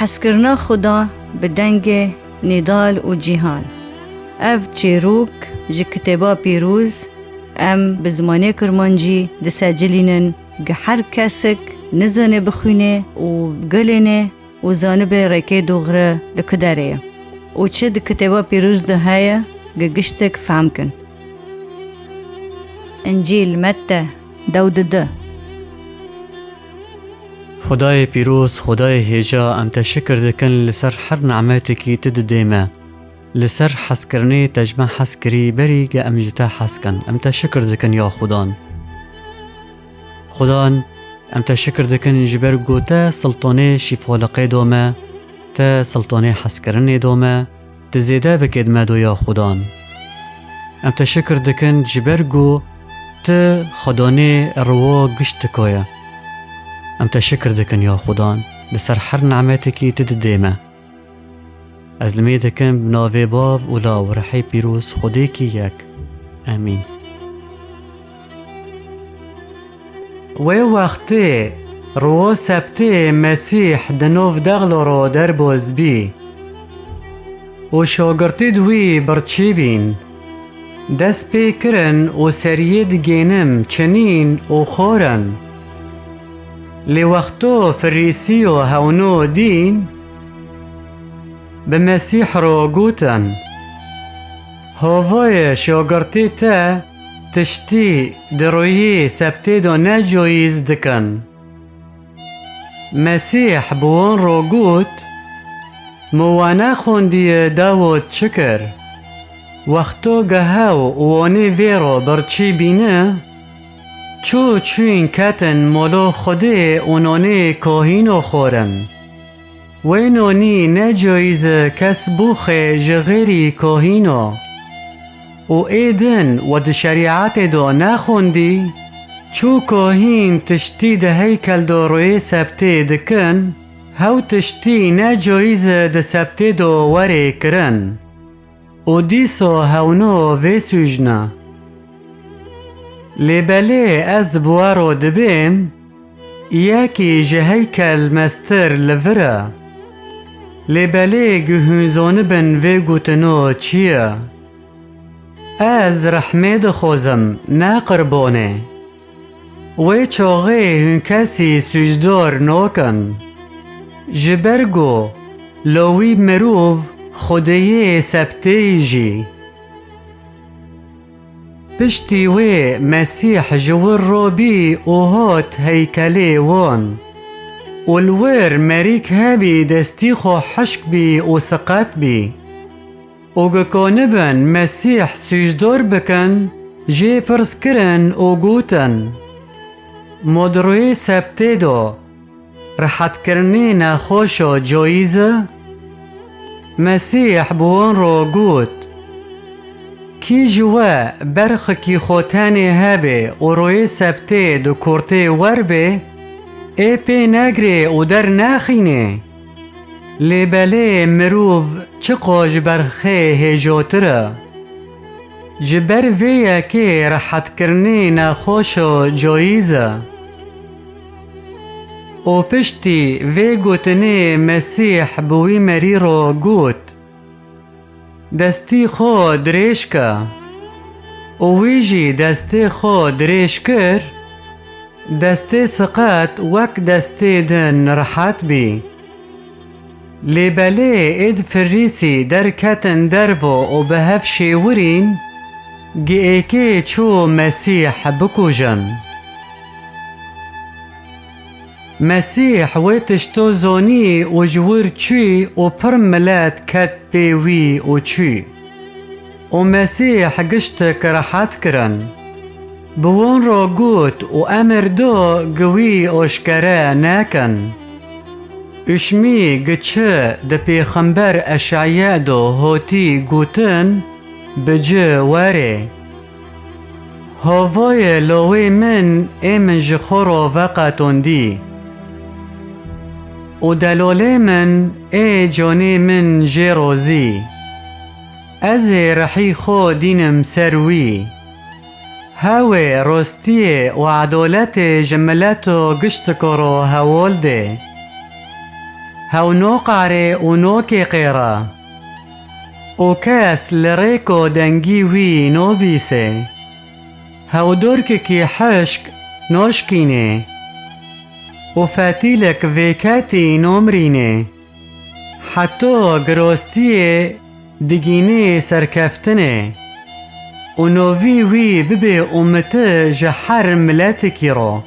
حسکرنا خدا بدنگ نضال و جیهان. اف چیروک جی کتابا پیروز ام بزمانه کرمانجی دسجلینن گه هر کسک نزانه بخونه و گلنه و زانه به رکه دوغره دکداره و چه ده کتابا پیروز ده های گه گشتک فهم کن. انجیل متی 12. خدای پیروز، خدای هیجا، ام تشکر دکن لسر هر نعمتی کی تد دیمه، لسر حس کرنی تجمع حس کری بری گه ام جتا حس کن. ام تشکر دکن یا خدان. خدان ام تشکر دکن جبر گو تا سلطانه شفالقه دومه، تا سلطانه حس کرنی دومه، تزیده بکد مدو یا خدان. ام تشکر دکن جبر گو تا خدانه روا گشت کویا. ام تشکر دکن یا خدان لسر هر نعمتی کی تد دیمه. از لمی دکن بناوی باو اولا و رحی پیروز خودی کی یک. آمین. و وقتی رو سبتی مسیح دنوف دغلو رو در باز بی و شاگرتی دوی برچی بین دست پی کرن و سرید گینم چنین و خورن لی وقتو فریسی و هونو دین به مسیح رو گوتن هوای شاگرتی تا تشتی درویی سبتی دو نجویز دکن. مسیح بوان رو گوت موانه خوندی داود چکر وقتو گهاو وانی ویرو برچی بینه چو چوین کتن مولو خودی اونانی کاهینو خورن وینانی نجایز کس بوخ جغیری کاهینو و ایدن و ده شریعت دو نخوندی چو کاهین تشتی ده هیکل دو روی سبتی دکن هاو تشتی نجایز ده سبتی دو وری کرن و دیسو هاونو وی سوجنا لیبلی از بوارو دبیم یکی جه هیکل مستر لوره لیبلی گهونزانه بن وی گوتنو چیه از رحمت خوزم نه قربانه وی چاغه هن کسی سجدار ناکن جبرگو لوی مروف خودی سبتی جی پشتی وی مسیح جور رو بی اوهات هیکلی وان والور مریک هبی دستی خو حشک بی و سقط بی اوگکانبن مسیح سجدار بکن جی پرس کرن او گوتن مدروی سبتی دو رحت کرنی نخوش و جایزه مسیح بوان رو گوت کی جوا برخ کی خوتانی هبه و روی سبتی دو کرتی ور به ای پی نگری او در نخینه لیبلی مروف چقا جبرخه هجوتره جبر ویه که رحت کرنی نخوش و جایزه او پشتی وی گوتنی مسیح بوی مری رو گوت دستی خود ریش که او ویجی دستی خود ریش کر دستی سقط وک دستی دن رحت بی لیبلی اید فریسی در کتن دربو و به هف شیورین گی ایکی چو مسیح بکوژن مسیح وی تشتو زونی و جور چی و پر ملت کت بیوی و چی و مسیح گشت کرحت کرن بوان را گوت و امر دو گوی اشکره نکن اشمی گچه ده پیغمبر اشعیا دو هوتی گوتن بجه وره هوای لوی من ایمن جخورو وقتون دی و دلاله من ای جانی من جیروزی از رحی خو دینم سروی هاوی راستی و عدالت جملت و گشت کرو هوال ده هاو نو قاري و نو كي قيرا و كاس لريكو دنجي وي نو بيسي هاو دوركي حشك نوشكيني و فاتيلك فيكاتي نومريني حتو گروستي دگيني سركفتني و نوفي وي ببي أمت جحر ملاتكي رو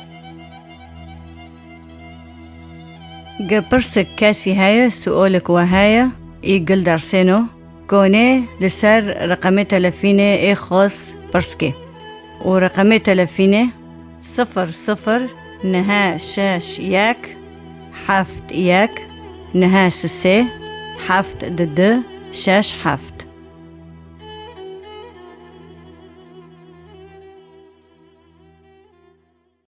قبرسك كاسي هاي سؤالك وهاي يقل درسينو كوني لسر رقمي تلفيني اي خاص برسكي ورقمي تلفيني 00 نها شاش ياك حفت ياك نها سسي حفت دد شاش حفت